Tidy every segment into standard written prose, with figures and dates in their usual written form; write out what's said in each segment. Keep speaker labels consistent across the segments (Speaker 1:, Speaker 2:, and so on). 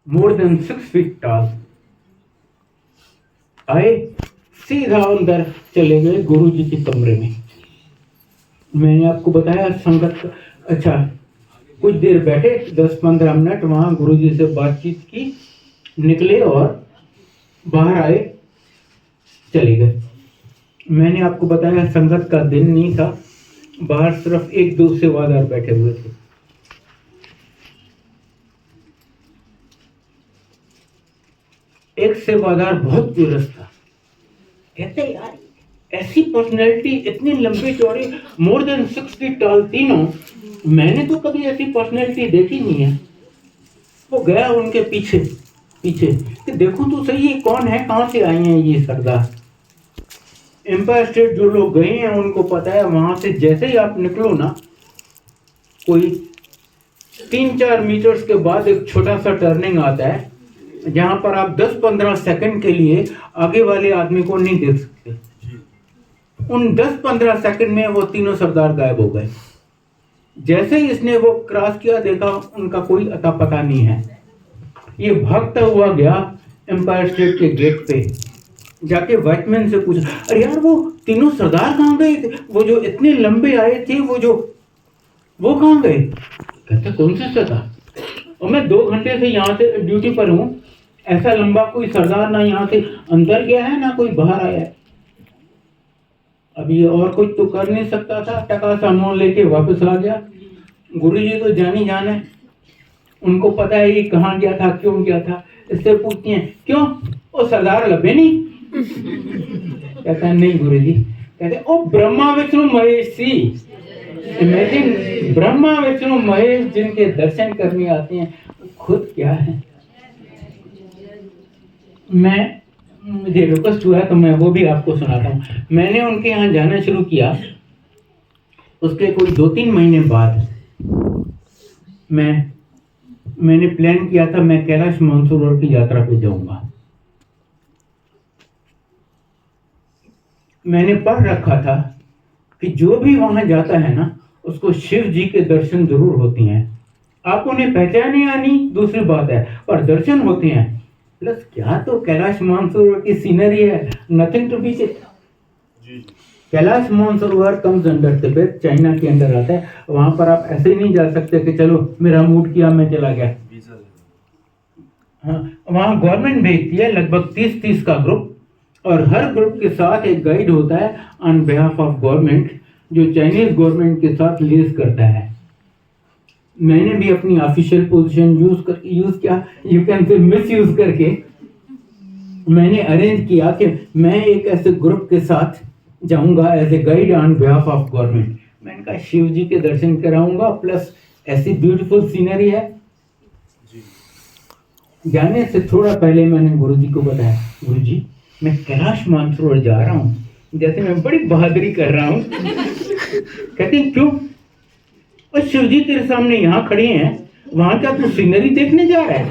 Speaker 1: more than 6 feet tall, आए सीधा अंदर चले गए गुरु जी के कमरे में। मैंने आपको बताया संगत। अच्छा, कुछ देर बैठे, 10-15 मिनट वहां गुरु जी से बातचीत की, निकले और बाहर आए, चले गए। मैंने आपको बताया संगत का दिन नहीं था, बाहर सिर्फ 1-2 सेवादार बैठे हुए थे। एक सेवादार बहुत क्यूरियस था, कहते यार ऐसी पर्सनैलिटी, इतनी लंबी चौड़ी, मोर देन 6 फीट टॉल तीनों, मैंने तो कभी ऐसी पर्सनैलिटी देखी नहीं है। वो गया उनके पीछे पीछे कि देखो तो सही ये कौन है, कहाँ से आई हैं ये सरदार। एम्पायर स्टेट जो लोग गए हैं उनको पता है, वहां से जैसे ही आप निकलो ना, कोई 3-4 मीटर्स के बाद एक छोटा सा टर्निंग आता है, जहां पर आप 10-15 सेकंड के लिए आगे वाले आदमी को नहीं देख सकते। उन 10-15 सेकंड में वो तीनों सरदार गायब हो गए। जैसे ही इसने वो क्रॉस किया, देखा उनका कोई अता पता नहीं है। ये भागता हुआ गया एम्पायर स्टेट के गेट पे, जाके वॉचमैन से पूछा, अरे यार वो तीनों सरदार कहाँ गए थे, वो जो इतने लंबे आए थे, वो कहाँ गए? कहते कौन से सरदार? और मैं 2 घंटे से यहाँ से ड्यूटी पर हूँ, ऐसा लंबा कोई सरदार ना यहाँ से अंदर गया है ना कोई बाहर आया है। अब ये और कुछ तो कर नहीं सकता था, टका सामान लेके वापस आ गया। गुरुजी तो जानी जान है, उनको पता है ये कहाँ गया था, क्यों गया था। इससे पूछती हैं क्यों, वो सरदार लबे नहीं? कहता है नहीं गुरुजी। कहते ओ ब्रह्मा विष्णु महेश सी, इमेजिन ब्रह्मा विष्णु महेश जिनके दर्शन करने आते हैं, खुद क्या है। मुझे रिक्वेस्ट हुआ तो मैं वो भी आपको सुनाता हूँ। मैंने उनके यहाँ जाना शुरू किया, उसके कोई 2-3 महीने बाद मैंने प्लान किया था मैं कैलाश मानसरोवर की यात्रा पे जाऊंगा। मैंने पढ़ रखा था कि जो भी वहां जाता है ना, उसको शिव जी के दर्शन जरूर होते हैं। आप उन्हें पहचाने या नहीं दूसरी बात है, पर दर्शन होते हैं। प्लस क्या तो कैलाश मानसरोवर की सीनरी है, nothing to be said. Kailash Mansarovar comes under Tibet, China के अंदर आता है। वहां पर आप ऐसे नहीं जा सकते कि चलो मेरा मूड किया मैं चला गया। हाँ, वहां गवर्नमेंट भेजती है लगभग 30 का ग्रुप, और हर ग्रुप के साथ एक गाइड होता है ऑन बिहाफ ऑफ गवर्नमेंट, जो चाइनीज गवर्नमेंट के साथ लिएज करता है। मैंने भी अपनी ऑफिशियल पोजीशन यूज किया, you can say miss use करके मैंने अरेंज किया कि मैं एक ऐसे ग्रुप के साथ जाऊंगा as a guide on behalf of government. मैंने कहा शिव जी के दर्शन कराऊंगा, प्लस ऐसी ब्यूटीफुल सीनरी है। जाने से थोड़ा पहले मैंने गुरुजी को बताया, गुरुजी मैं कैलाश मानसरोवर जा रहा हूँ, जैसे मैं बड़ी बहादुरी कर रहा हूँ। कहते हैं क्यों? और शिव जी तेरे सामने यहाँ खड़े हैं, वहां क्या तू सीनरी देखने जा रहा है?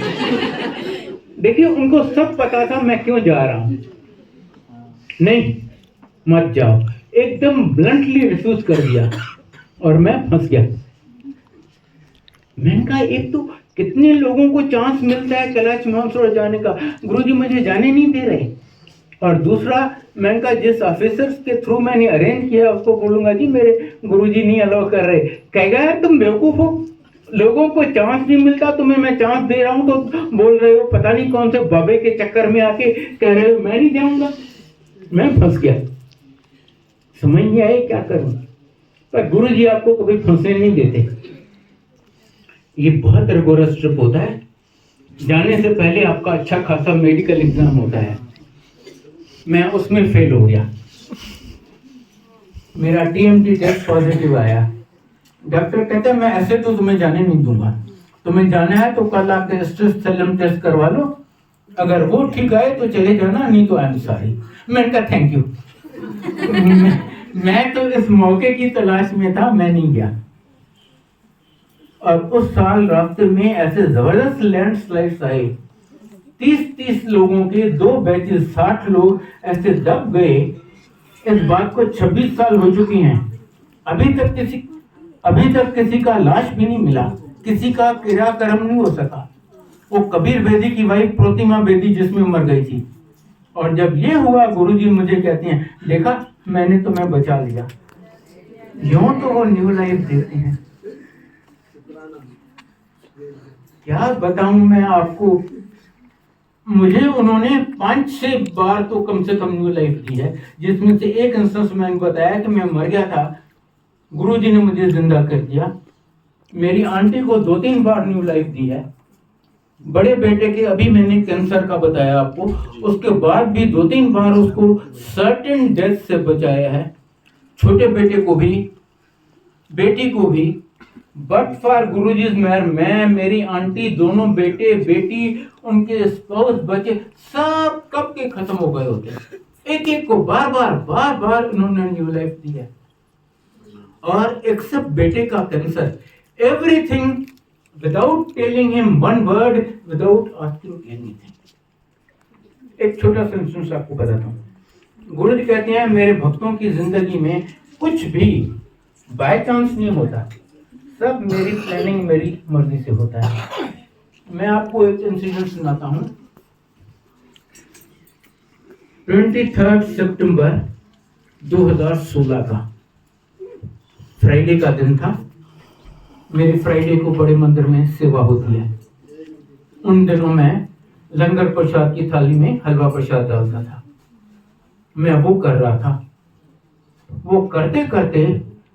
Speaker 1: देखिए उनको सब पता था मैं क्यों जा रहा हूँ। नहीं मत जाओ, एकदम ब्लंटली रिफ्यूज कर दिया, और मैं फंस गया। मैंने कहा एक तो कितने लोगों को चांस मिलता है कैलाश मानसरोवर जाने का, गुरुजी मुझे जाने नहीं दे रहे। और दूसरा, मैंने कहा जिस ऑफिसर्स के थ्रू मैंने अरेंज किया उसको बोलूंगा जी मेरे गुरुजी नहीं अलाउ कर रहे। कहेगा यार तुम बेवकूफ हो, लोगों को चांस नहीं मिलता, तुम्हें मैं चांस दे रहा हूं तो बोल रहे हो पता नहीं कौन से बाबे के चक्कर में आके कह रहे हो मैं नहीं जाऊंगा। मैं फंस गया, समझ नहीं आए क्या करूं। पर गुरुजी आपको कभी फंसने नहीं देते। ये बहुत रिगोरस ट्रिप होता है। जाने से पहले आपका अच्छा खासा मेडिकल एग्जाम होता है। मैं उसमें फेल हो गया, मेरा टीएमटी टेस्ट पॉजिटिव आया। डॉक्टर कहते हैं मैं ऐसे तो तुम्हें जाने नहीं दूंगा, तुम्हें जाना है तो कल आके स्ट्रेस सेलम टेस्ट करवा लो, अगर वो ठीक आए तो चले जाना, नहीं तो आई एम सॉरी। मैंने कहा थैंक यू। मैं तो इस मौके की तलाश में था, मैं नहीं गया। और उस साल रास्ते में ऐसे जबरदस्त लैंडस्लाइड्स आए, 30 लोगों के 2 बैचेस 60 लोग ऐसे दब गए। इस बात को 26 साल हो चुके हैं, अभी तक किसी का लाश भी नहीं मिला, किसी का क्रियाक्रम नहीं हो सका। वो कबीर बेदी की वाइफ प्रोतिमा बेदी जिसमें मर गई थी। और जब ये हुआ, गुरुजी मुझे कहते हैं, देखा मैंने तुम्हें बचा लिया। यूं तो वो न्यू लाइफ देते हैं। क्या बताऊं मैं आपको, मुझे उन्होंने 5-6 बार तो कम से कम न्यू लाइफ दी है, जिसमें से एक इंस्टेंस मैंने बताया कि मैं मर गया था, गुरुजी ने मुझे जिंदा कर दिया। मेरी आंटी को 2-3 बार न्यू लाइफ दी है। बड़े बेटे के अभी मैंने कैंसर का बताया आपको, उसके बाद भी 2-3 बार उसको सर्टेन डेथ से बचाया है। छोटे बेटे को भी, बेटी को भी। बट फॉर गुरुजी's मेहर, मैं, मेरी आंटी, दोनों बेटे बेटी, उनके स्पाउस, बच्चे सब कब के खत्म हो गए होते। एक एक को बार बार उन्होंने न्यू लाइफ दी है। और एक्सेप्ट बेटे का cancer, everything without telling him one word, without asking anything. एक छोटा सा इंस्टेंस आपको बताता हूँ। गुरुजी कहते हैं, मेरे भक्तों की जिंदगी में कुछ भी बाय चांस नहीं होता, सब मेरी प्लानिंग, मेरी मर्जी से होता है। मैं आपको एक इंसिडेंट सुनाता हूँ। 23 सितंबर 2016 का फ्राइडे का दिन था। मेरी फ्राइडे को बड़े मंदिर में सेवा होती है। उन दिनों में लंगर प्रसाद की थाली में हलवा प्रसाद डालता था। मैं वो कर रहा था। वो करते करते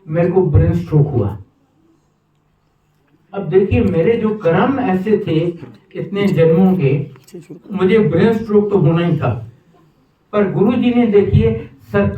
Speaker 1: मेरे को ब्रेन स्ट्रोक हुआ। अब देखिए, मेरे जो कर्म ऐसे थे इतने जन्मों के, मुझे ब्रेन स्ट्रोक तो होना ही था। पर गुरुजी ने देखिए सरकार